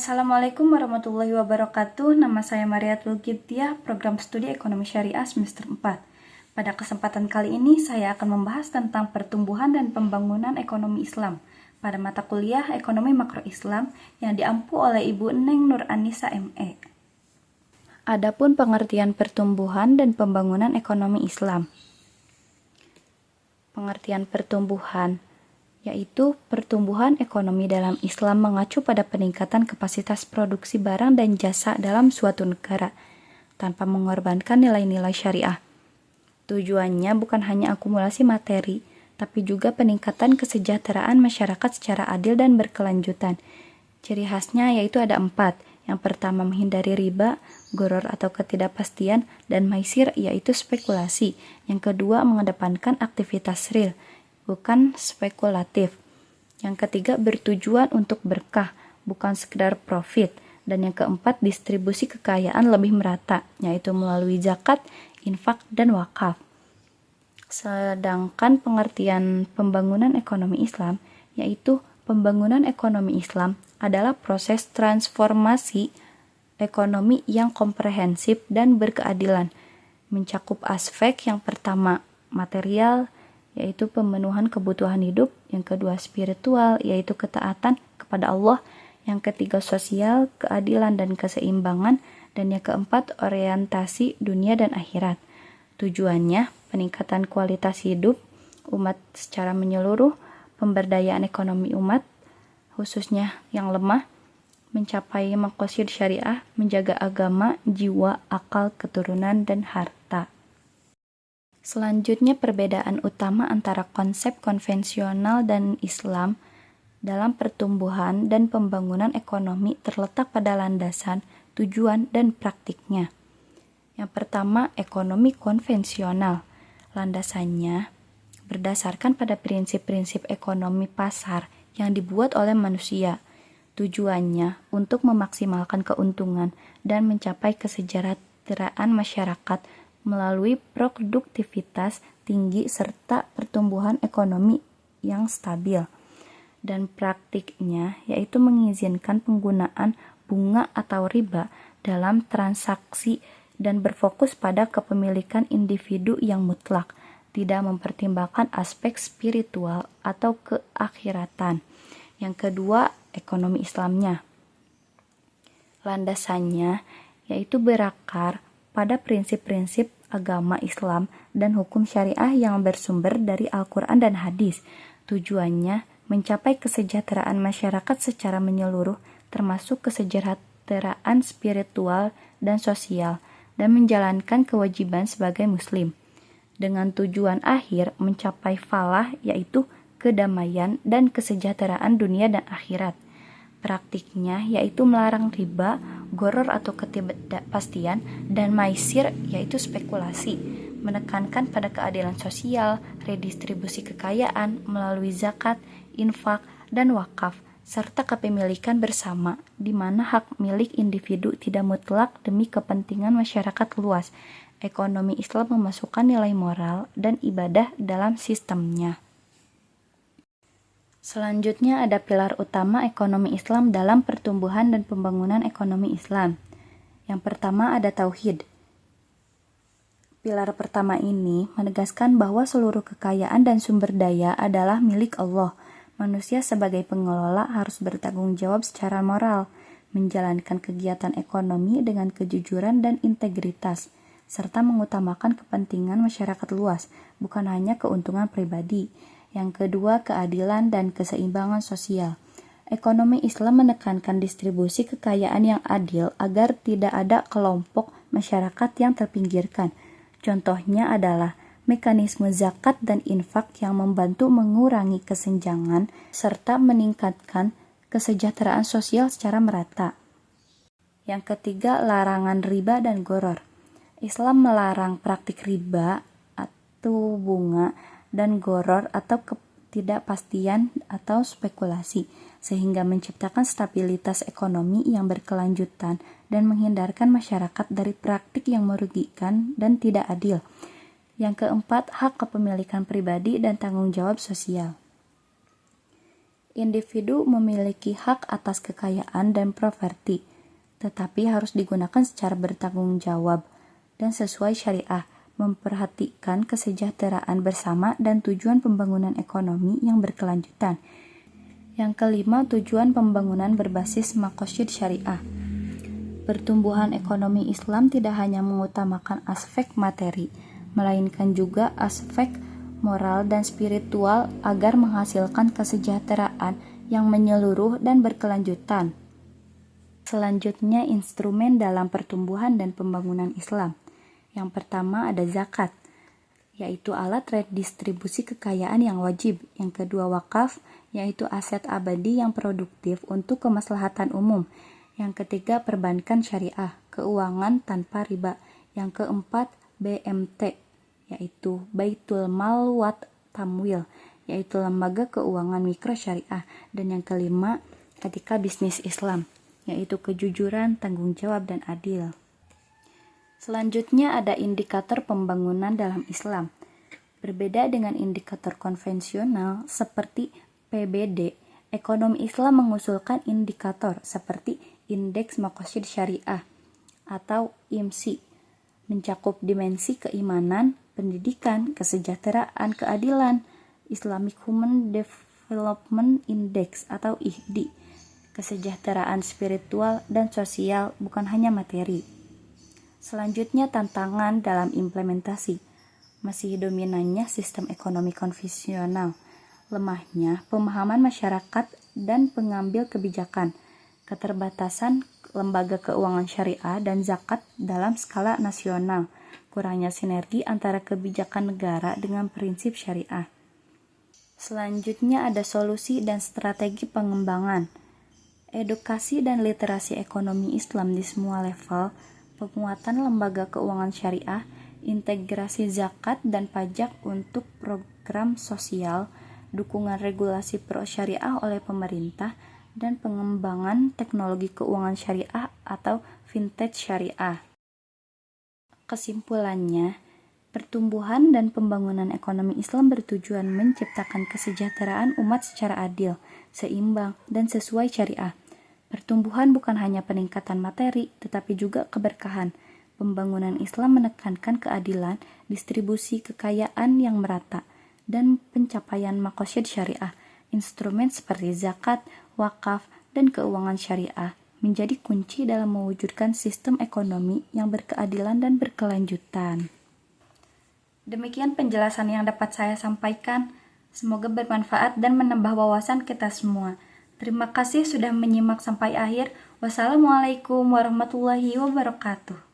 Assalamualaikum warahmatullahi wabarakatuh. Nama saya Mariatul Kiptiah, program studi Ekonomi Syariah semester 4. Pada kesempatan kali ini saya akan membahas tentang pertumbuhan dan pembangunan ekonomi Islam pada mata kuliah Ekonomi Makro Islam yang diampu oleh Ibu Neng Nur Anissa ME. Adapun pengertian pertumbuhan dan pembangunan ekonomi Islam. Pengertian pertumbuhan yaitu pertumbuhan ekonomi dalam Islam mengacu pada peningkatan kapasitas produksi barang dan jasa dalam suatu negara tanpa mengorbankan nilai-nilai syariah. Tujuannya bukan hanya akumulasi materi, tapi juga peningkatan kesejahteraan masyarakat secara adil dan berkelanjutan. Ciri khasnya yaitu ada 4. Yang pertama menghindari riba, gharar atau ketidakpastian, dan maisir yaitu spekulasi. Yang kedua mengedepankan aktivitas real, bukan spekulatif. Yang ketiga bertujuan untuk berkah, bukan sekedar profit. Dan yang keempat distribusi kekayaan lebih merata, yaitu melalui zakat, infak, dan wakaf. Sedangkan pengertian pembangunan ekonomi Islam, yaitu pembangunan ekonomi Islam adalah proses transformasi ekonomi yang komprehensif dan berkeadilan, mencakup aspek yang pertama material, yaitu pemenuhan kebutuhan hidup, yang kedua spiritual, yaitu ketaatan kepada Allah, yang ketiga sosial, keadilan dan keseimbangan, dan yang keempat orientasi dunia dan akhirat. Tujuannya peningkatan kualitas hidup umat secara menyeluruh, pemberdayaan ekonomi umat, khususnya yang lemah, mencapai maqasid syariah, menjaga agama, jiwa, akal, keturunan, dan harta. Selanjutnya perbedaan utama antara konsep konvensional dan Islam dalam pertumbuhan dan pembangunan ekonomi terletak pada landasan, tujuan, dan praktiknya. Yang pertama, ekonomi konvensional. Landasannya berdasarkan pada prinsip-prinsip ekonomi pasar yang dibuat oleh manusia. Tujuannya untuk memaksimalkan keuntungan dan mencapai kesejahteraan masyarakat melalui produktivitas tinggi serta pertumbuhan ekonomi yang stabil. Dan praktiknya yaitu mengizinkan penggunaan bunga atau riba dalam transaksi dan berfokus pada kepemilikan individu yang mutlak, tidak mempertimbangkan aspek spiritual atau keakhiratan. Yang kedua, ekonomi Islamnya. Landasannya yaitu berakar pada prinsip-prinsip agama Islam dan hukum syariah yang bersumber dari Al-Quran dan hadis. Tujuannya mencapai kesejahteraan masyarakat secara menyeluruh, termasuk kesejahteraan spiritual dan sosial, dan menjalankan kewajiban sebagai muslim. Dengan tujuan akhir mencapai falah, yaitu kedamaian dan kesejahteraan dunia dan akhirat. Praktiknya yaitu melarang riba, gharar atau ketidakpastian, dan maisir yaitu spekulasi, menekankan pada keadilan sosial, redistribusi kekayaan melalui zakat, infak, dan wakaf, serta kepemilikan bersama, di mana hak milik individu tidak mutlak demi kepentingan masyarakat luas. Ekonomi Islam memasukkan nilai moral dan ibadah dalam sistemnya. Selanjutnya ada pilar utama ekonomi Islam dalam pertumbuhan dan pembangunan ekonomi Islam. Yang pertama ada tauhid. Pilar pertama ini menegaskan bahwa seluruh kekayaan dan sumber daya adalah milik Allah. Manusia sebagai pengelola harus bertanggung jawab secara moral, menjalankan kegiatan ekonomi dengan kejujuran dan integritas, serta mengutamakan kepentingan masyarakat luas, bukan hanya keuntungan pribadi. Yang kedua, keadilan dan keseimbangan sosial. Ekonomi Islam menekankan distribusi kekayaan yang adil agar tidak ada kelompok masyarakat yang terpinggirkan. Contohnya adalah mekanisme zakat dan infak yang membantu mengurangi kesenjangan serta meningkatkan kesejahteraan sosial secara merata. Yang ketiga, larangan riba dan gharar. Islam melarang praktik riba atau bunga dan gharar atau ketidakpastian atau spekulasi, sehingga menciptakan stabilitas ekonomi yang berkelanjutan dan menghindarkan masyarakat dari praktik yang merugikan dan tidak adil. Yang keempat, hak kepemilikan pribadi dan tanggung jawab sosial. Individu memiliki hak atas kekayaan dan properti, tetapi harus digunakan secara bertanggung jawab dan sesuai syariah, memperhatikan kesejahteraan bersama dan tujuan pembangunan ekonomi yang berkelanjutan. Yang kelima, tujuan pembangunan berbasis maqasid syariah. Pertumbuhan ekonomi Islam tidak hanya mengutamakan aspek materi, melainkan juga aspek moral dan spiritual agar menghasilkan kesejahteraan yang menyeluruh dan berkelanjutan. Selanjutnya, instrumen dalam pertumbuhan dan pembangunan Islam. Yang pertama ada zakat, yaitu alat redistribusi kekayaan yang wajib. Yang kedua wakaf, yaitu aset abadi yang produktif untuk kemaslahatan umum. Yang ketiga perbankan syariah, keuangan tanpa riba. Yang keempat BMT, yaitu Baitul Mal wat Tamwil, yaitu lembaga keuangan mikro syariah. Dan yang kelima etika bisnis Islam, yaitu kejujuran, tanggung jawab, dan adil. Selanjutnya ada indikator pembangunan dalam Islam. Berbeda dengan indikator konvensional seperti PBD, ekonomi Islam mengusulkan indikator seperti Indeks Maqasid Syariah atau IMSI, mencakup dimensi keimanan, pendidikan, kesejahteraan, keadilan, Islamic Human Development Index atau IHDI, kesejahteraan spiritual dan sosial, bukan hanya materi. Selanjutnya tantangan dalam implementasi. Masih dominannya sistem ekonomi konvensional, lemahnya pemahaman masyarakat dan pengambil kebijakan, keterbatasan lembaga keuangan syariah dan zakat dalam skala nasional, kurangnya sinergi antara kebijakan negara dengan prinsip syariah. Selanjutnya ada solusi dan strategi pengembangan. Edukasi dan literasi ekonomi Islam di semua level, penguatan lembaga keuangan syariah, integrasi zakat dan pajak untuk program sosial, dukungan regulasi pro-syariah oleh pemerintah, dan pengembangan teknologi keuangan syariah atau fintech syariah. Kesimpulannya, pertumbuhan dan pembangunan ekonomi Islam bertujuan menciptakan kesejahteraan umat secara adil, seimbang, dan sesuai syariah. Pertumbuhan bukan hanya peningkatan materi, tetapi juga keberkahan. Pembangunan Islam menekankan keadilan, distribusi kekayaan yang merata, dan pencapaian maqasid syariah. Instrumen seperti zakat, wakaf, dan keuangan syariah menjadi kunci dalam mewujudkan sistem ekonomi yang berkeadilan dan berkelanjutan. Demikian penjelasan yang dapat saya sampaikan. Semoga bermanfaat dan menambah wawasan kita semua. Terima kasih sudah menyimak sampai akhir. Wassalamualaikum warahmatullahi wabarakatuh.